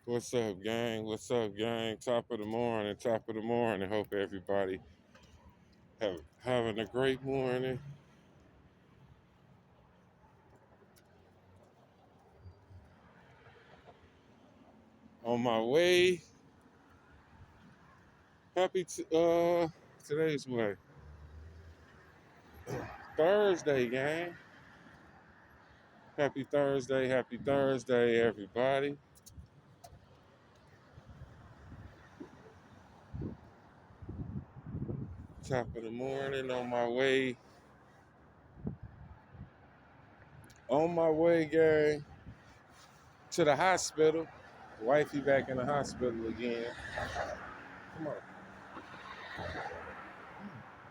What's up, gang? What's up, gang? Top of the morning, top of the morning. Hope everybody having a great morning. On my way. Happy today's what? Thursday, gang. Happy Thursday, everybody. Top of the morning, on my way, gang, to the hospital. Wifey back in the hospital again. Come on,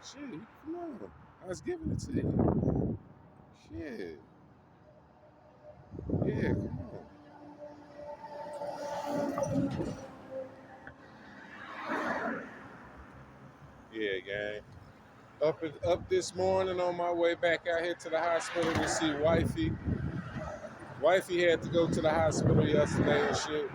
shit, come on. I was giving it to you. Shit, yeah, come on. Yeah, gang. Up this morning on my way back out here to the hospital to see wifey. Wifey had to go to the hospital yesterday and shit.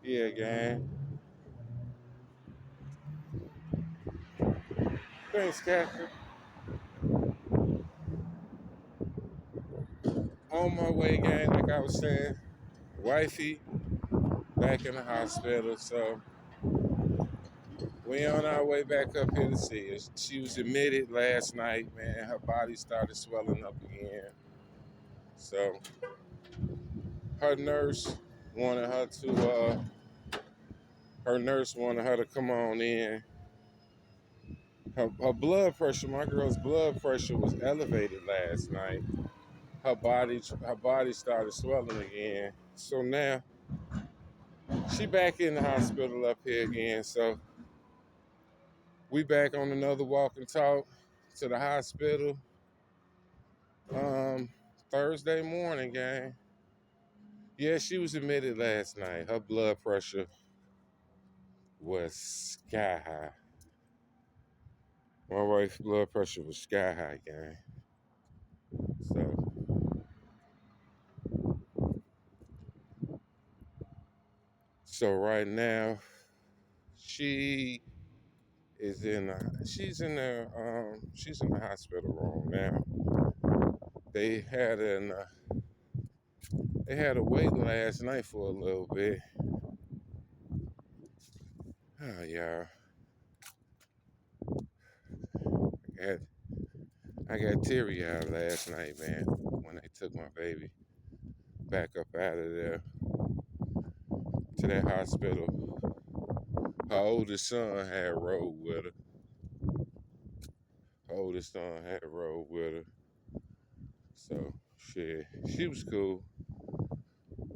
Yeah, gang. Thanks, Captain. On my way, gang, like I was saying, wifey back in the hospital, so we on our way back up here to see her. She was admitted last night, man. Her body started swelling up again. So her nurse wanted her to her nurse wanted her to come on in. Her blood pressure, my girl's blood pressure was elevated last night. Her body started swelling again. So now she back in the hospital up here again. So we back on another walk and talk to the hospital. Um, Thursday morning, gang. Yeah, she was admitted last night. Her blood pressure was sky high. My wife's blood pressure was sky high, gang. So right now she she's in the hospital room now. They had they had a wait last night for a little bit. Oh yeah, I got I got teary eyed last night, man, when they took my baby back up out of there to that hospital. Her oldest son had rode with her. Her oldest son had rode with her. So shit, she was cool.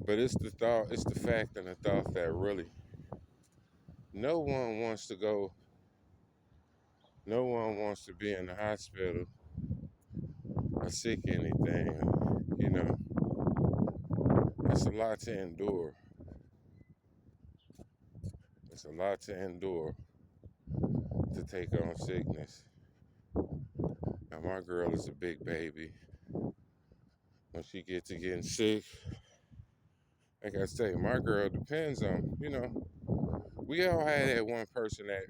But it's the fact and the thought that really no one wants to go, no one wants to be in the hospital or sick or anything. You know, it's a lot to endure. It's a lot to endure to take on sickness. Now my girl is a big baby. When she gets to getting sick, like I say, my girl depends on, we all had that one person that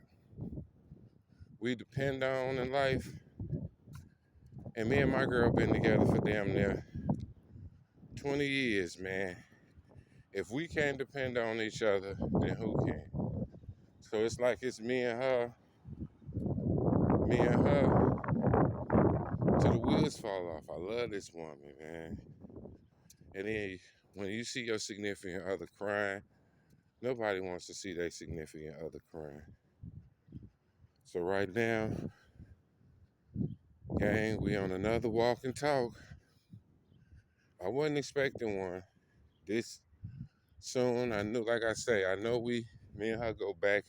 we depend on in life. And me and my girl been together for damn near 20 years, man. If we can't depend on each other, then who can? So it's like it's me and her, till the wheels fall off. I love this woman, man. And then when you see your significant other crying, nobody wants to see their significant other crying. So right now, gang, we on another walk and talk. I wasn't expecting one this soon. I knew, like I say, I know me and her go back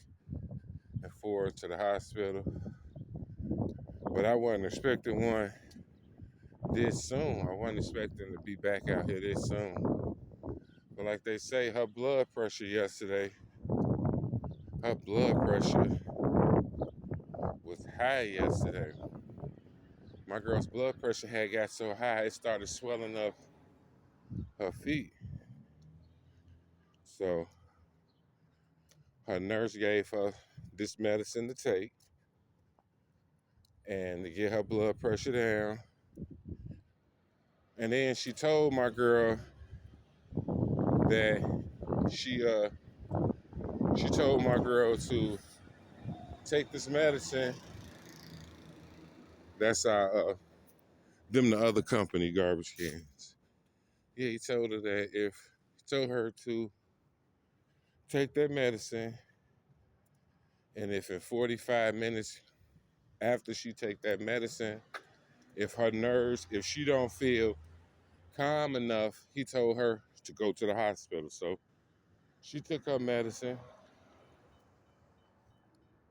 and forth to the hospital, but I wasn't expecting one this soon. I wasn't expecting to be back out here this soon. But like they say, her blood pressure yesterday, her blood pressure was high yesterday. My girl's blood pressure had got so high it started swelling up her feet. So her nurse gave her this medicine to take and to get her blood pressure down. And then she told my girl that she told my girl to take this medicine. That's them the other company garbage cans. Yeah, he told her that if he told her to take that medicine, and if in 45 minutes after she take that medicine, if her nerves, if she don't feel calm enough, he told her to go to the hospital. So she took her medicine.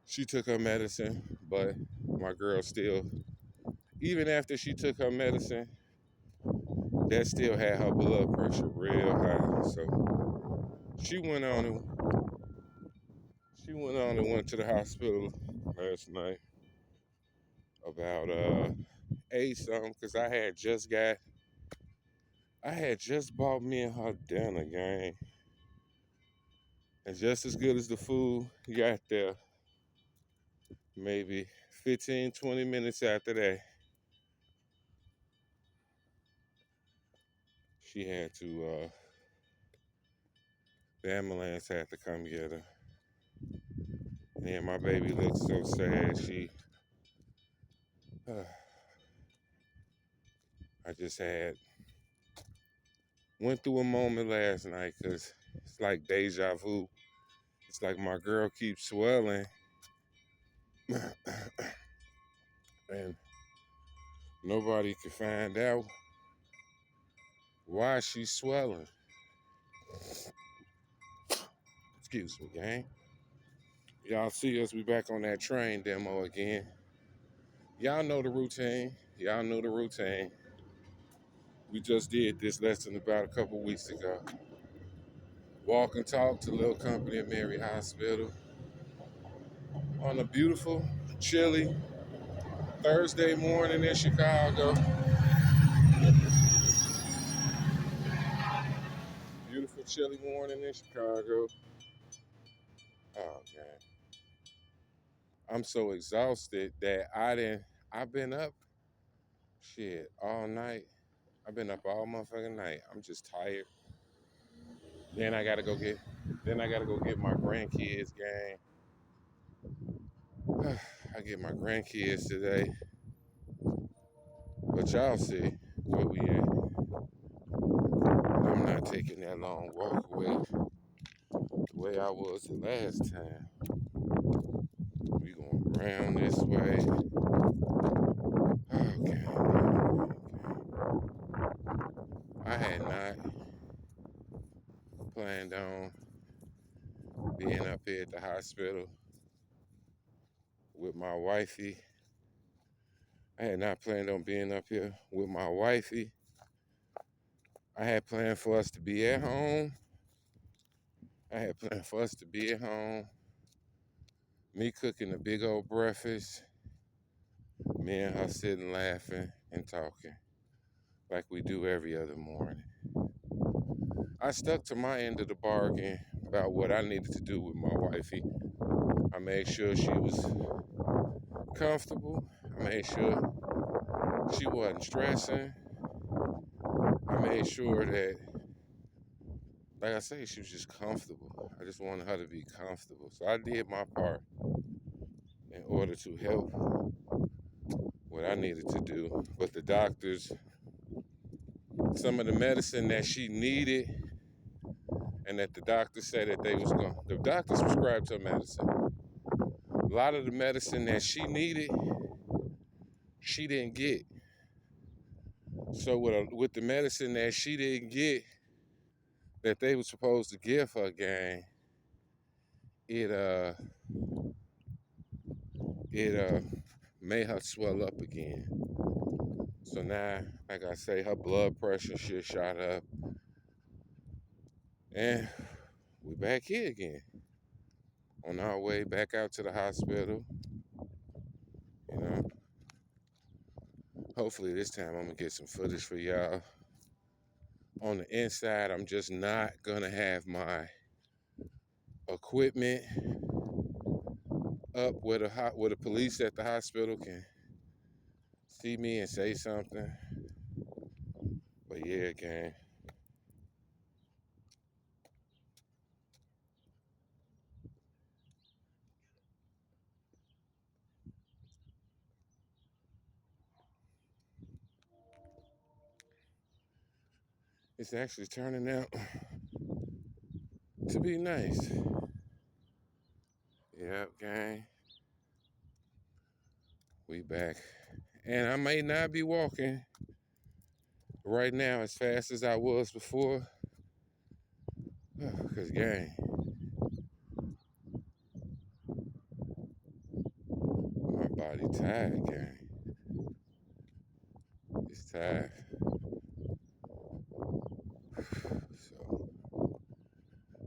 She took her medicine, but my girl still, even after she took her medicine, that still had her blood pressure real high. So she went on and went to the hospital last night about 8 something because I had just bought me and her dinner, gang. And just as good as the food got there, maybe 15, 20 minutes after that, she had to, the ambulance had to come get her. And my baby looked so sad. I just went through a moment last night because it's like deja vu. It's like my girl keeps swelling and nobody can find out why she's swelling. Excuse me, gang. Y'all see us, we back on that train demo again. Y'all know the routine. Y'all know the routine. We just did this lesson about a couple weeks ago. Walk and talk to Little Company of Mary Hospital on a beautiful, chilly Thursday morning in Chicago. Beautiful, chilly morning in Chicago. Oh, man. I'm so exhausted that I've been up, shit, all night. I've been up all motherfucking night. I'm just tired. Then I gotta go get, my grandkids, gang. I get my grandkids today. But y'all see where we at. I'm not taking that long walk away the way I was the last time. We going around this way. Okay. I had not planned on being up here at the hospital with my wifey. I had not planned on being up here with my wifey. I had planned for us to be at home. Me cooking a big old breakfast. Me and her sitting laughing and talking like we do every other morning. I stuck to my end of the bargain about what I needed to do with my wifey. I made sure she was comfortable. I made sure she wasn't stressing. I made sure that, like I say, she was just comfortable. I just wanted her to be comfortable. So I did my part in order to help what I needed to do. But the doctors, some of the medicine that she needed and that the doctor said that the doctors prescribed her medicine. A lot of the medicine that she needed, she didn't get. So with the medicine that she didn't get, that they were supposed to give her, gang, it made her swell up again. So now, like I say, her blood pressure shit shot up. And we back here again. On our way back out to the hospital. You know, hopefully this time I'm gonna get some footage for y'all. On the inside, I'm just not gonna have my equipment up where the police at the hospital can see me and say something. But yeah, gang. It's actually turning out to be nice. Yep, gang. We back. And I may not be walking right now as fast as I was before. Cause gang, my body tired, gang. It's tired. So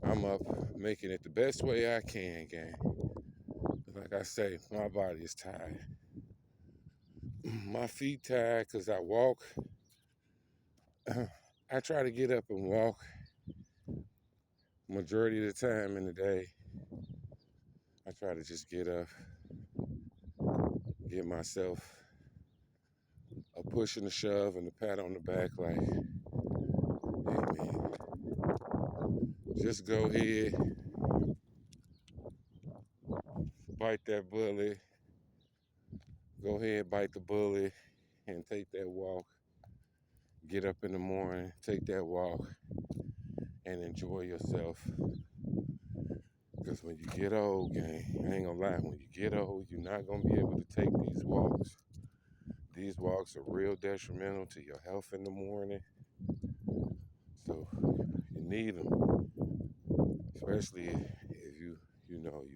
I'm up making it the best way I can, gang. Like I say, my body is tired. My feet tired because I walk. I try to get up and walk majority of the time in the day. I try to just get up, give myself a push and a shove and a pat on the back like, hey man, just go ahead, bite that bullet, go ahead, bite the bullet and take that walk. Get up in the morning, take that walk and enjoy yourself. Because when you get old, gang, I ain't gonna lie, when you get old, you're not gonna be able to take these walks. These walks are real detrimental to your health in the morning. So you need them, especially if you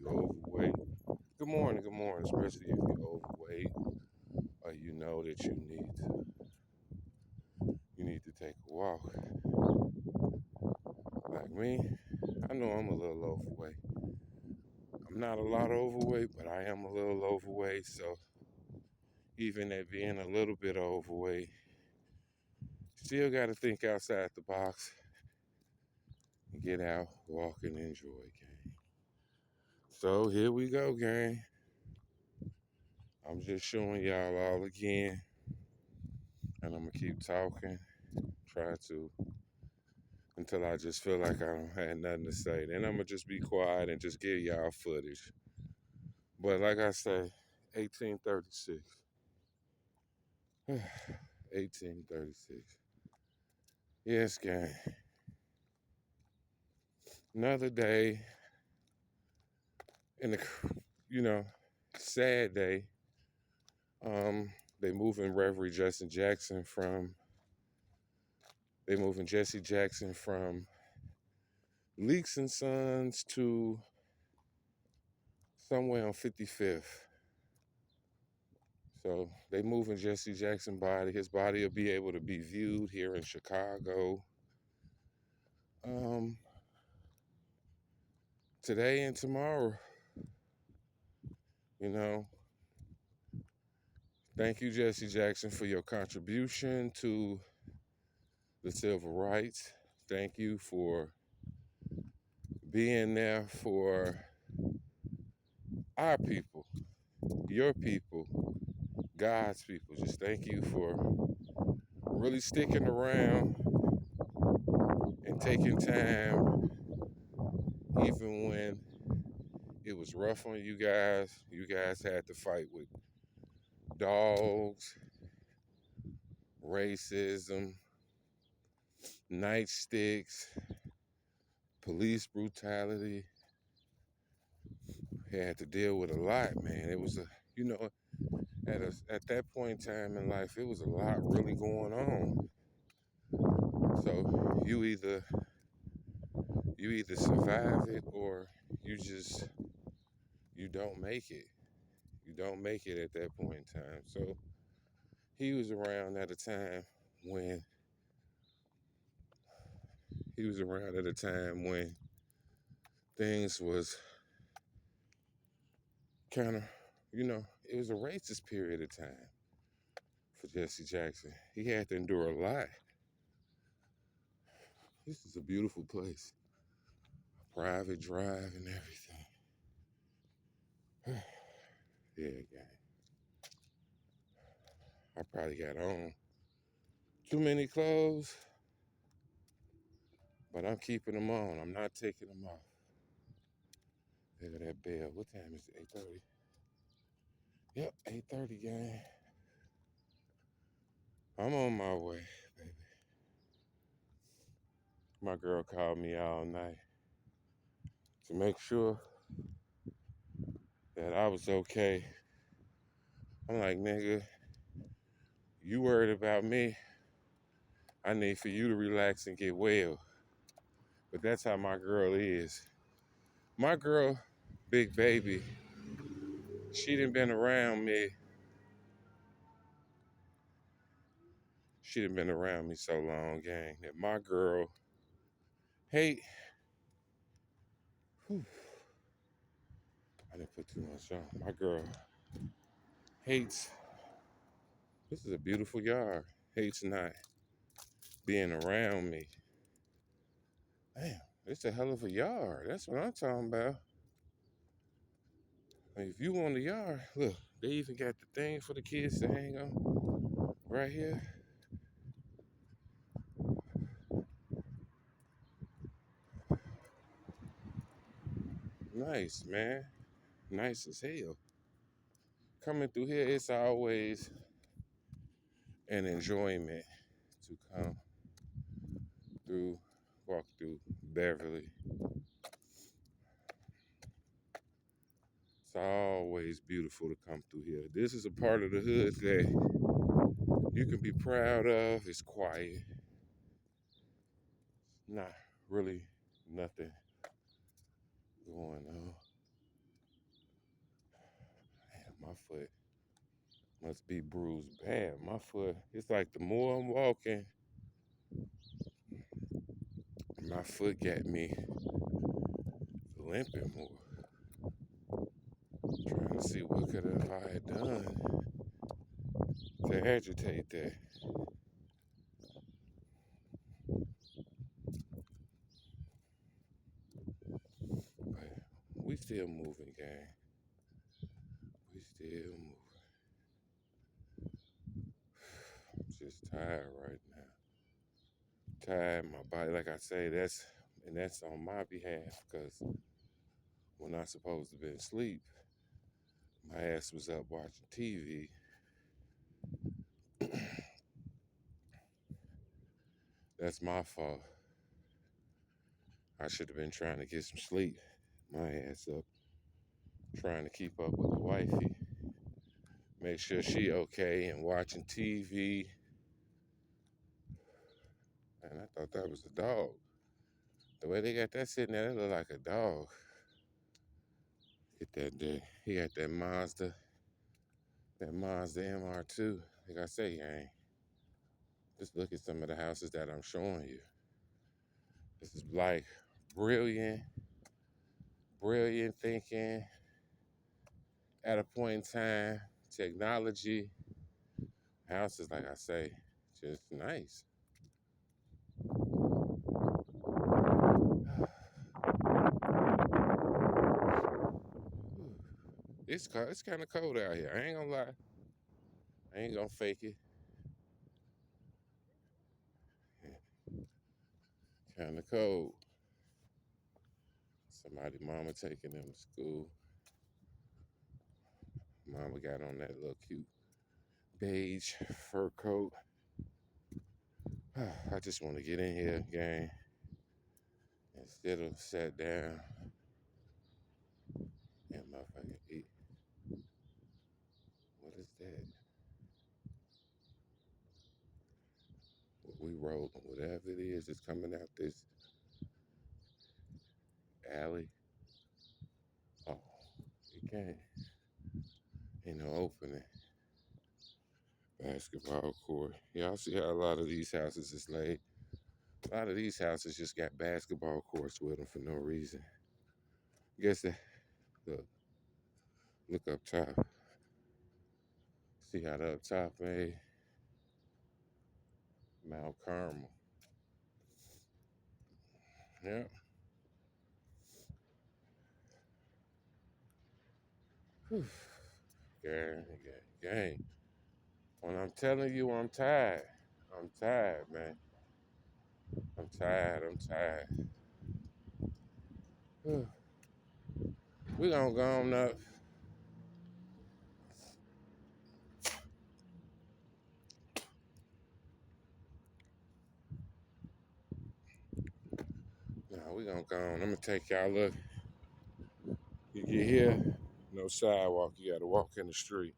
overweight. Good morning, especially if you're overweight or you know that you need to take a walk. Like me, I know I'm a little overweight. I'm not a lot overweight, but I am a little overweight. So even at being a little bit overweight, still got to think outside the box and get out, walk, and enjoy, gang. So here we go, gang. I'm just showing y'all all again, and I'm gonna keep talking, try to until I just feel like I don't have nothing to say. Then I'm gonna just be quiet and just give y'all footage. But like I say, 1836. 1836. Yes, gang. Another day in the, you know, sad day. They moving Reverie Justin Jackson from. They moving Jesse Jackson from Leaks and Sons to somewhere on 55th. So they moving Jesse Jackson's body. His body will be able to be viewed here in Chicago. Um, Today and tomorrow. You know, thank you, Jesse Jackson, for your contribution to the civil rights. Thank you for being there for our people, your people, God's people. Just thank you for really sticking around and taking time, even when it was rough on you guys. You guys had to fight with dogs, racism, nightsticks, police brutality. Had to deal with a lot, man. It was at that point in time in life, it was a lot really going on. So you either survive it or you don't make it. You don't make it at that point in time. So he was around at a time when He was around at a time when things was kind of, it was a racist period of time for Jesse Jackson. He had to endure a lot. This is a beautiful place. Private drive and everything. Yeah, gang. I probably got on too many clothes, but I'm keeping them on. I'm not taking them off. Look at that bell. What time is it? 8:30. Yep, 8:30, gang. I'm on my way, baby. My girl called me all night to make sure that I was okay. I'm like, nigga, you worried about me. I need for you to relax and get well. But that's how my girl is. My girl, big baby, she done been around me. She done been around me so long, gang, that my girl hate. Whew, I didn't put too much on. My girl hates. This is a beautiful yard. Hates not being around me. Damn, it's a hell of a yard. That's what I'm talking about. If you want a yard, look, they even got the thing for the kids to hang on right here. Nice, man. Nice as hell. Coming through here, it's always an enjoyment to come through, walk through Beverly. It's always beautiful to come through here. This is a part of the hood that you can be proud of. It's quiet. Not really nothing going on. Man, my foot must be bruised bad. My foot, it's like the more I'm walking, my foot got me limping more. Trying to see what could have I had done to agitate that. But we still moving, gang. We still moving. I'm just tired right now. Tired, my body. Like I say, that's on my behalf because when I supposed to be asleep, my ass was up watching TV. That's my fault. I should have been trying to get some sleep. My ass up trying to keep up with the wifey. Make sure she okay and watching TV. And I thought that was a dog. The way they got that sitting there, that look like a dog. Get that there. He got that Mazda MR2. Like I say, gang, just look at some of the houses that I'm showing you. This is like brilliant, brilliant thinking at a point in time. Technology, houses, like I say, just nice. It's kind of cold out here. I ain't gonna lie. I ain't gonna fake it. Kind of cold. Somebody mama taking them to school. Mama got on that little cute beige fur coat. I just want to get in here, gang. Instead of sat down and motherfucking eat. What is that? We roll whatever it is that's coming out this alley. Oh, it can't. Ain't no opening. Basketball court. Y'all see how a lot of these houses is laid. A lot of these houses just got basketball courts with them for no reason. Guess that, look, look up top. See how the up top made? Mount Carmel. Yeah. Whew. Gang, gang. When I'm telling you I'm tired, I'm tired, man. I'm tired, I'm tired. We gonna go on up. Nah, we gonna go on. I'm gonna take y'all look. You get here, no sidewalk. You gotta walk in the street.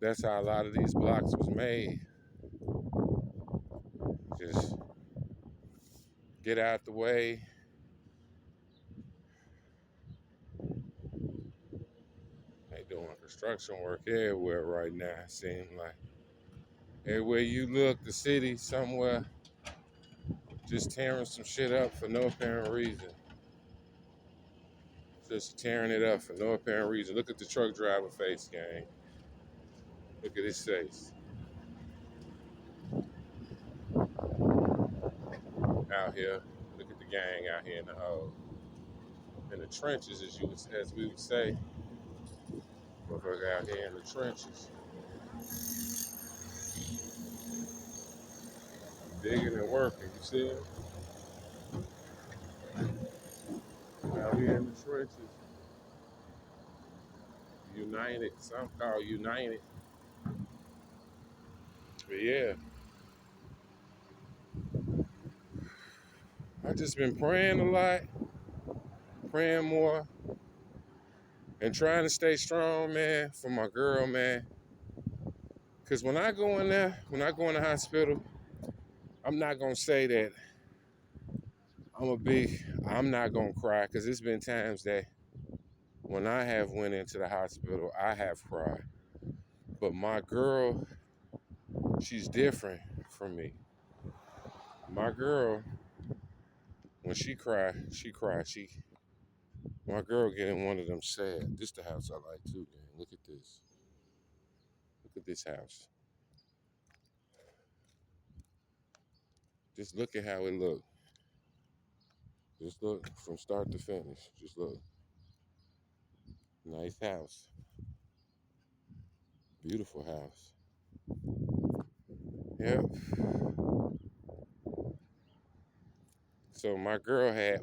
That's how a lot of these blocks was made. Just get out the way. They doing construction work everywhere right now. It seems like everywhere you look, the city somewhere just tearing some shit up for no apparent reason. Just tearing it up for no apparent reason. Look at the truck driver face, gang. Look at his face. Out here. Look at the gang out here in the hole. In the trenches, as we would say. Motherfucker out here in the trenches. Digging and working, you see him? Out here in the trenches. United. Some call United. But yeah. I just been praying a lot. Praying more. And trying to stay strong, man, for my girl, man. Cause when I go in there, when I go in the hospital, I'm not gonna say that I'm not gonna cry, because it's been times that when I have went into the hospital, I have cried. But my girl, she's different from me. My girl, when she cry, she cry. My girl getting one of them sad. This the house I like too, man. Look at this. Look at this house. Just look at how it look. Just look from start to finish. Just look. Nice house. Beautiful house. Yep. So my girl had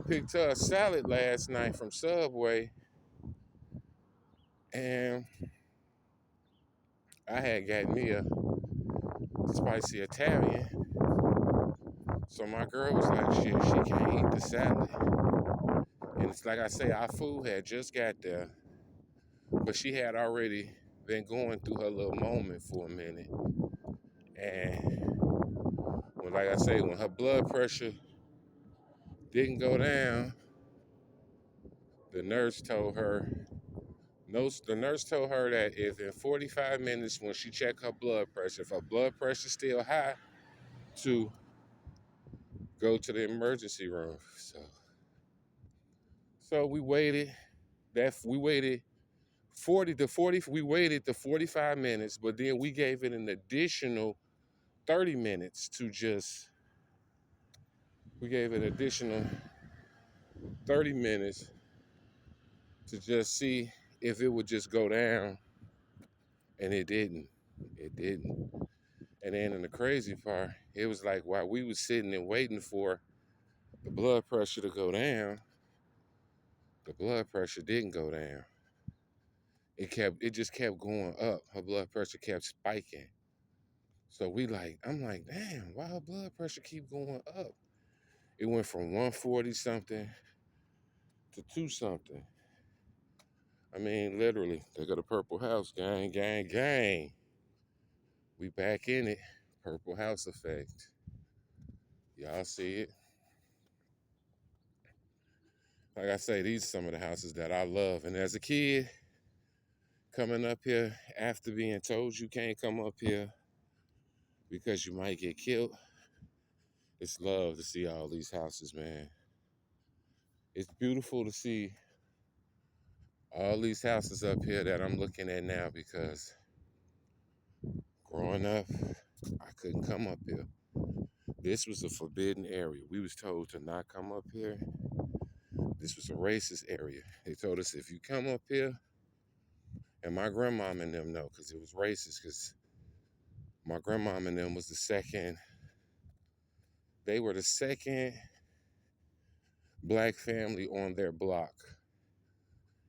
picked her a salad last night from Subway, and I had got me a spicy Italian. So my girl was like, shit, she can't eat the salad. And it's like I say, our food had just got there, but she had already been going through her little moment for a minute. And like I say, when her blood pressure didn't go down, the nurse told her, the nurse told her that if in 45 minutes when she checked her blood pressure, if her blood pressure still high, to go to the emergency room. So we waited. We waited 45 minutes, but then we gave it an additional 30 minutes to just, we gave it an additional 30 minutes to just see if it would just go down, and it didn't. It didn't. And then in the crazy part, it was like while we was sitting and waiting for the blood pressure to go down, the blood pressure didn't go down. It just kept going up. Her blood pressure kept spiking. So I'm like, damn, why her blood pressure keep going up? It went from 140 something to 2 something. I mean, literally, they got a Purple House, gang, gang, gang. We back in it. Purple House effect. Y'all see it? Like I say, these are some of the houses that I love. And as a kid, coming up here after being told you can't come up here because you might get killed. It's love to see all these houses, man. It's beautiful to see all these houses up here that I'm looking at now because growing up, I couldn't come up here. This was a forbidden area. We was told to not come up here. This was a racist area. They told us if you come up here, and my grandmom and them know because it was racist because my grandmom and them was the second, they were the second black family on their block.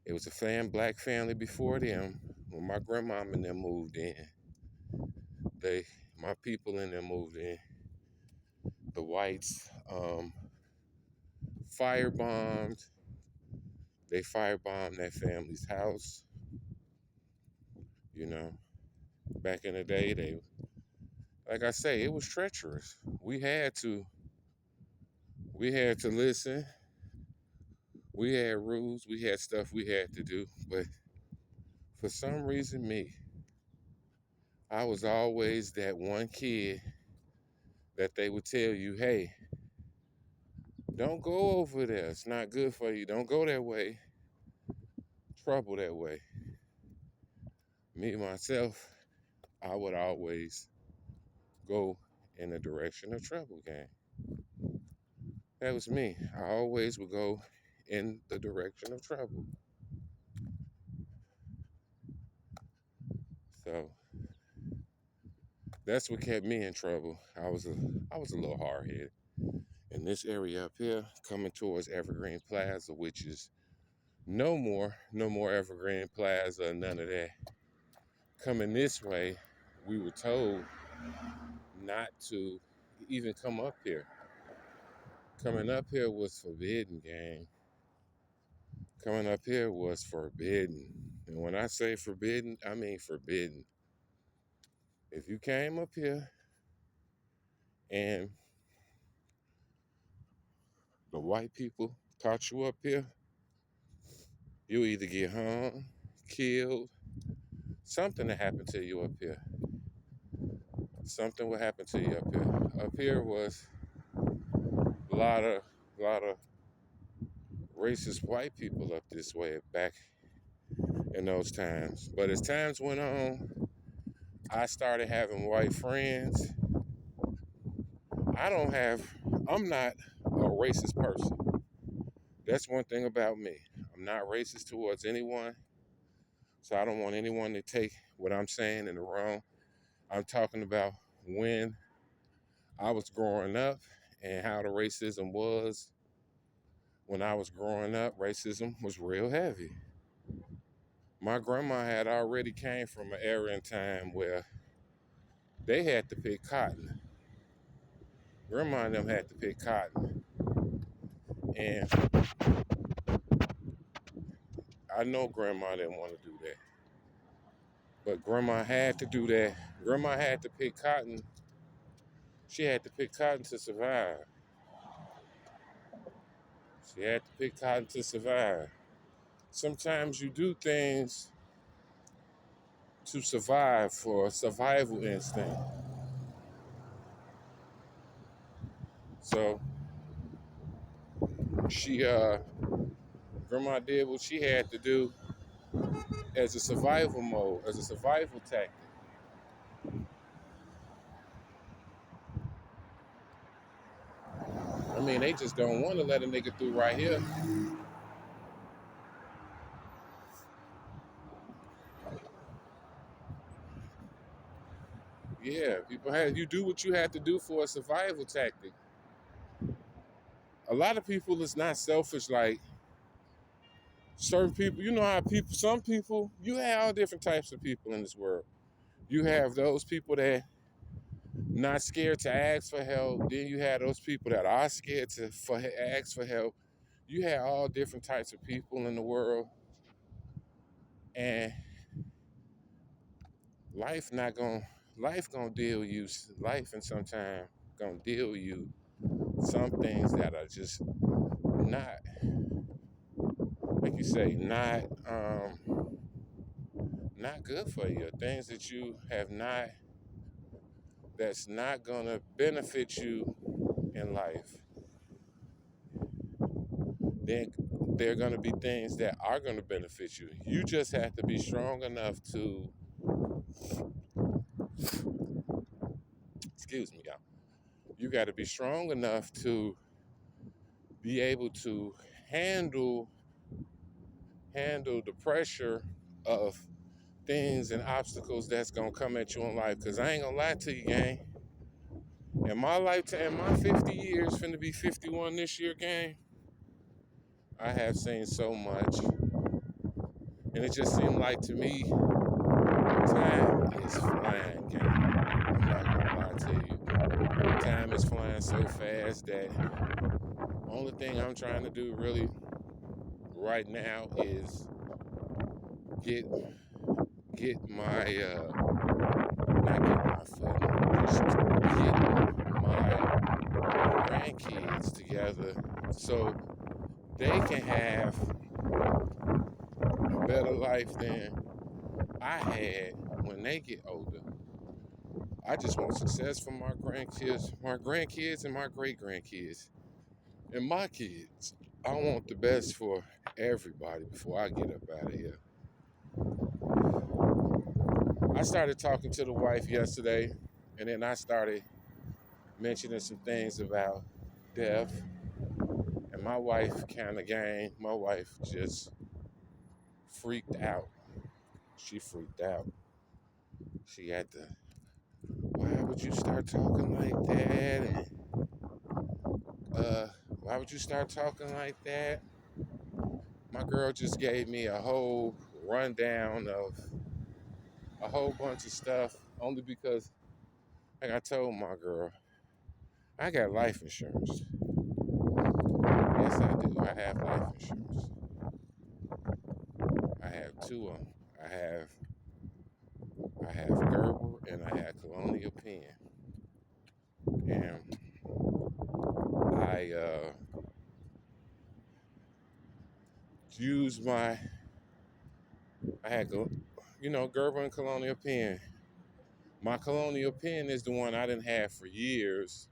It was a black family before them. When my grandmom and them moved in, my people in them moved in. The whites firebombed. They firebombed that family's house. You know, back in the day, like I say, it was treacherous. We had to listen. We had rules. We had stuff we had to do. But for some reason, I was always that one kid that they would tell you, hey, don't go over there. It's not good for you. Don't go that way. Trouble that way. Me, myself, I would always go in the direction of trouble, gang. That was me. I always would go in the direction of trouble. So that's what kept me in trouble. I was a little hard-headed. In this area up here, coming towards Evergreen Plaza, which is no more Evergreen Plaza, none of that. Coming this way, we were told not to even come up here. Coming up here was forbidden, gang. Coming up here was forbidden. And when I say forbidden, I mean forbidden. If you came up here and the white people caught you up here, you either get hung, killed, something that happened to you up here. Something would happen to you up here. Up here was a lot of racist white people up this way back in those times. But as times went on, I started having white friends. I'm not a racist person. That's one thing about me. I'm not racist towards anyone. So I don't want anyone to take what I'm saying in the wrong. I'm talking about when I was growing up and how the racism was. When I was growing up, racism was real heavy. My grandma had already came from an era in time where they had to pick cotton. Grandma and them had to pick cotton. And I know grandma didn't want to do that. But grandma had to do that. Grandma had to pick cotton. She had to pick cotton to survive. She had to pick cotton to survive. Sometimes you do things to survive for a survival instinct. So grandma did what she had to do as a survival mode, as a survival tactic. I mean, they just don't want to let a nigga through right here. Yeah, you do what you have to do for a survival tactic. A lot of people is not selfish like certain people. You know how some people, you have all different types of people in this world. You have those people that not scared to ask for help. Then you have those people that are scared to ask for help. You have all different types of people in the world, and life gonna deal you. Life and sometimes gonna deal you some things that are just not, like you say, not good for you. Things that you have not that's not going to benefit you in life, then there are going to be things that are going to benefit you. You just have to be strong enough to, excuse me, y'all. You got to be strong enough to be able to handle the pressure of things and obstacles that's gonna come at you in life. Cause I ain't gonna lie to you, gang. In my lifetime, my 50 years, finna be 51 this year, gang. I have seen so much, and it just seemed like to me, time is flying, gang. I'm not gonna lie to you. Time is flying so fast that the only thing I'm trying to do really right now is get my not get my foot, just get my grandkids together so they can have a better life than I had when they get older. I just want success for my grandkids and my great grandkids and my kids. I want the best for everybody before I get up out of here. I started talking to the wife yesterday, and then I started mentioning some things about death. And my wife my wife just freaked out. She freaked out. She had to, why would you start talking like that? And, why would you start talking like that? My girl just gave me a whole rundown of a whole bunch of stuff, only because, like I told my girl, I got life insurance. Yes, I do. I have life insurance. I have two of them. I have Gerber and I have Colonial Penn. And I used I had, Gerber and Colonial Penn. My Colonial Penn is the one I didn't have for years.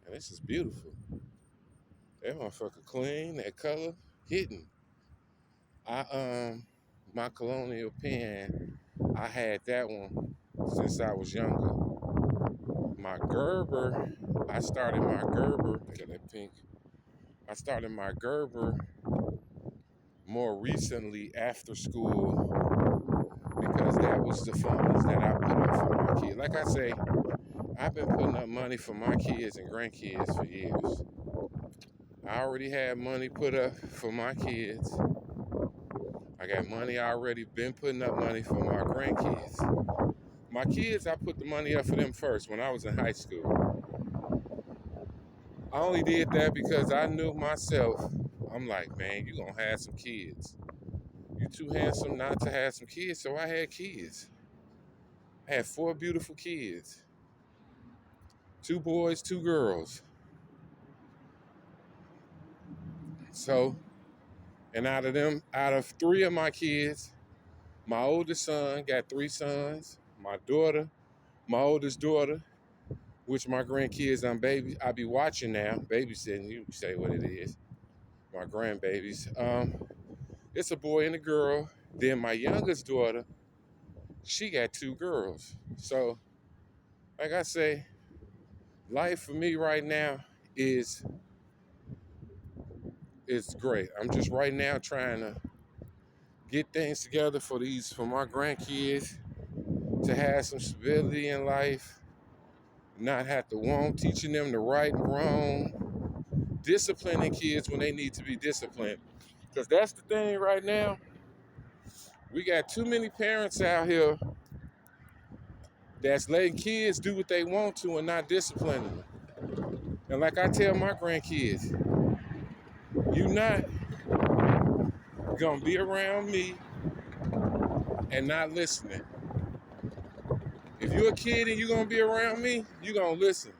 And this is beautiful. That motherfucker clean, that color, hitting. My Colonial Penn, I had that one since I was younger. My Gerber, I started my Gerber, look at that pink. I started my Gerber more recently after school because that was the funds that I put up for my kids. Like I say, I've been putting up money for my kids and grandkids for years. I already had money put up for my kids. I got money already been putting up money for my grandkids. My kids, I put the money up for them first when I was in high school. I only did that because I knew myself. I'm like, man, you gonna have some kids. You too handsome not to have some kids, so I had kids. I had 4 beautiful kids. 2 boys, 2 girls. So, and out of 3 of my kids, my oldest son got 3 sons. My oldest daughter, which my grandkids I be watching now, babysitting, you say what it is. My grandbabies. It's a boy and a girl. Then my youngest daughter, she got 2 girls. So, like I say, life for me right now is great. I'm just right now trying to get things together for my grandkids to have some stability in life, not have to teaching them the right and wrong, disciplining kids when they need to be disciplined. Because that's the thing right now. We got too many parents out here that's letting kids do what they want to and not disciplining them. And like I tell my grandkids, you not gonna be around me and not listening. If you're a kid and you're gonna be around me, you're gonna listen.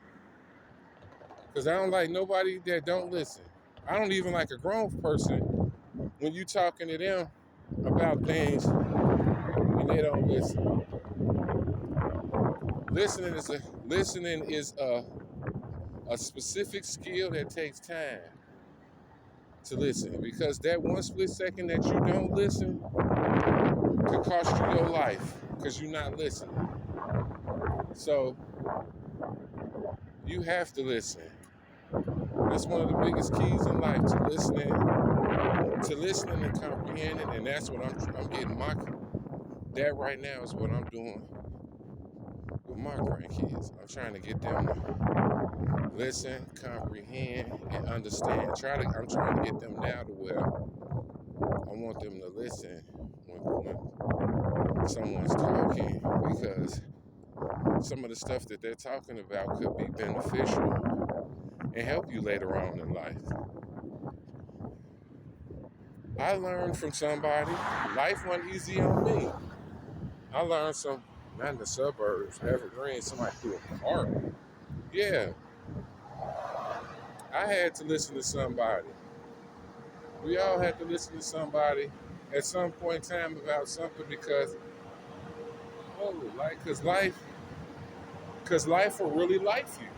Because I don't like nobody that don't listen. I don't even like a grown person when you talking to them about things and they don't listen. Listening is a specific skill that takes time to listen, because that one split second that you don't listen could cost you your life because you're not listening. So you have to listen. That's one of the biggest keys in life, to listening and comprehending, and that's what I'm getting my that right now is what I'm doing with my grandkids. I'm trying to get them to listen, comprehend, and understand. I'm trying to get them now to where I want them to listen when someone's talking, because some of the stuff that they're talking about could be beneficial and help you later on in life. I learned from somebody. Life wasn't easy on me. I learned not in the suburbs, Evergreen, somebody threw a park. Yeah, I had to listen to somebody. We all had to listen to somebody at some point in time about something, because, oh, like, cause life will really life you,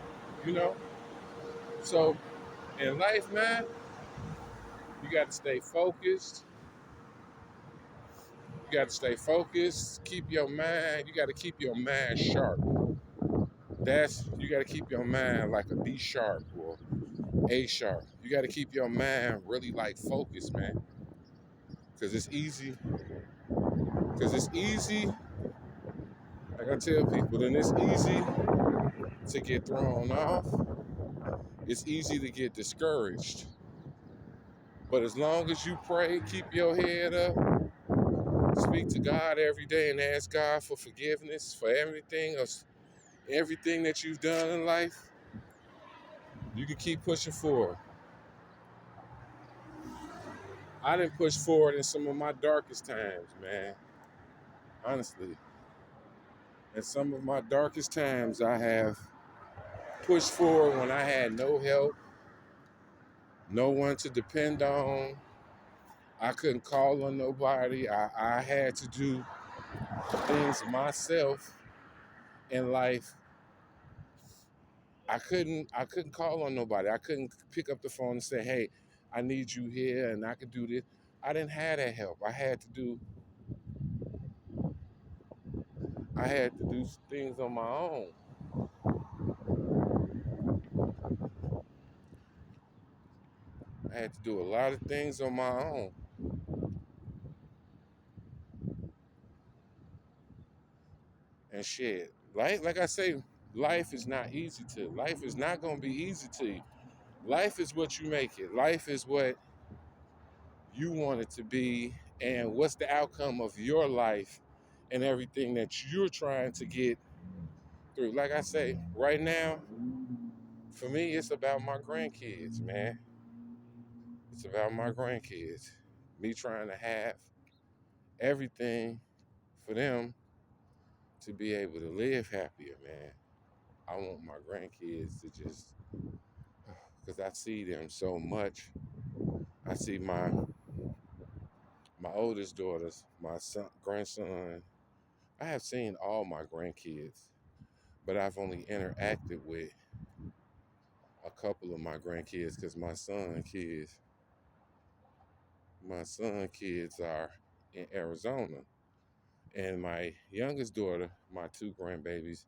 you know. So in life, man, you got to stay focused. You got to stay focused. Keep your mind. You got to keep your mind sharp. You got to keep your mind like a D sharp or A sharp. You got to keep your mind really like focused, man. Cause it's easy. Cause it's easy. Like I tell people, then it's easy to get thrown off. It's easy to get discouraged. But as long as you pray, keep your head up, speak to God every day and ask God for forgiveness for everything that you've done in life, you can keep pushing forward. I didn't push forward in some of my darkest times, man. Honestly. In some of my darkest times, I have pushed forward when I had no help, no one to depend on. I couldn't call on nobody. I had to do things myself in life. I couldn't call on nobody. I couldn't pick up the phone and say, "Hey, I need you here and I could do this." I didn't have that help. I had to do things on my own. I had to do a lot of things on my own. And shit. Like I say, life is not easy to. Life is not gonna be easy to you. Life is what you make it. Life is what you want it to be, and what's the outcome of your life and everything that you're trying to get through. Like I say, right now, for me, it's about my grandkids, man. It's about my grandkids. Me trying to have everything for them to be able to live happier, man. I want my grandkids to just, because I see them so much. I see my oldest daughters, my son, grandson. I have seen all my grandkids, but I've only interacted with a couple of my grandkids because my son kids are in Arizona, and my youngest daughter, my two grandbabies,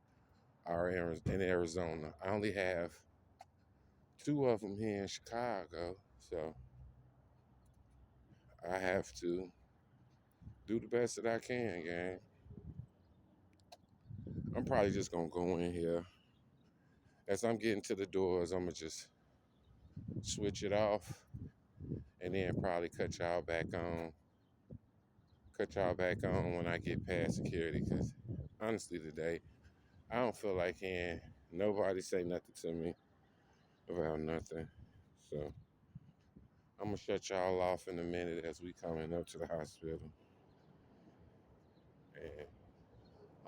are in Arizona. I only have two of them here in Chicago, so I have to do the best that I can, gang. I'm probably just gonna go in here. As I'm getting to the doors, I'm gonna just switch it off and then probably cut y'all back on when I get past security. Because honestly, today, I don't feel like hearing nobody say nothing to me about nothing. So I'm gonna shut y'all off in a minute as we coming up to the hospital, and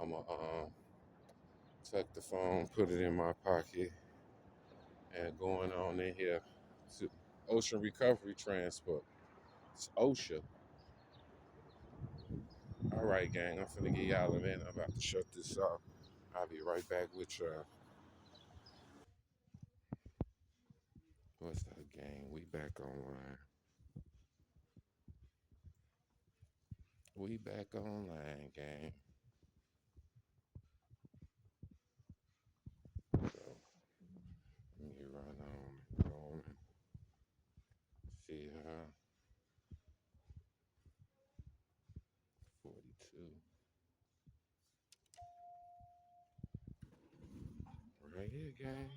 I'm gonna tuck the phone, put it in my pocket, and going on in here to Ocean Recovery Transport. It's OSHA. All right, gang. I'm finna get y'all in. I'm about to shut this off. I'll be right back with you. What's that game? We back online. We back online, gang. So let me run on and go on and see her. 42. Right here, gang.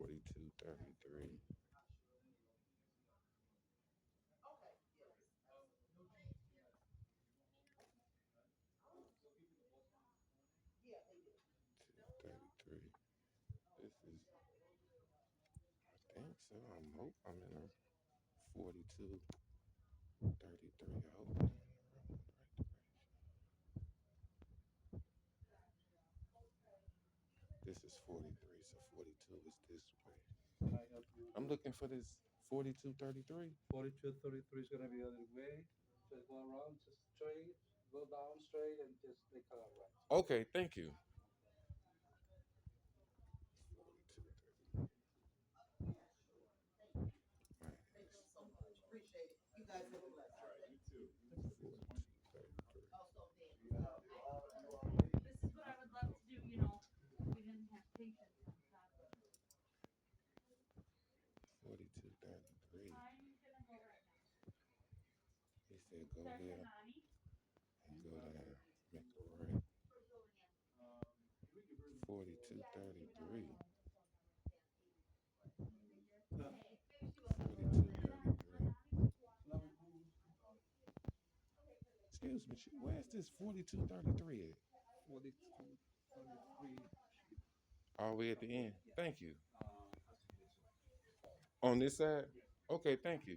42-33. This is, I think so. I hope I'm in a 42-33. I hope I'm in the right direction. This is 43, so 42 is this way. Can I help you? I'm looking for this 42-33. 4233 is gonna be the other way. Just go around, just straight, go down straight, and just take a right. Okay, thank you. 42-33. Forty-two, 33. He said go here and go down. Make a right. 42-33. 42-33. Excuse me, where's this 42-33 at? 4233. All the way at the end. Thank you. Uh, On this side? Okay, thank you.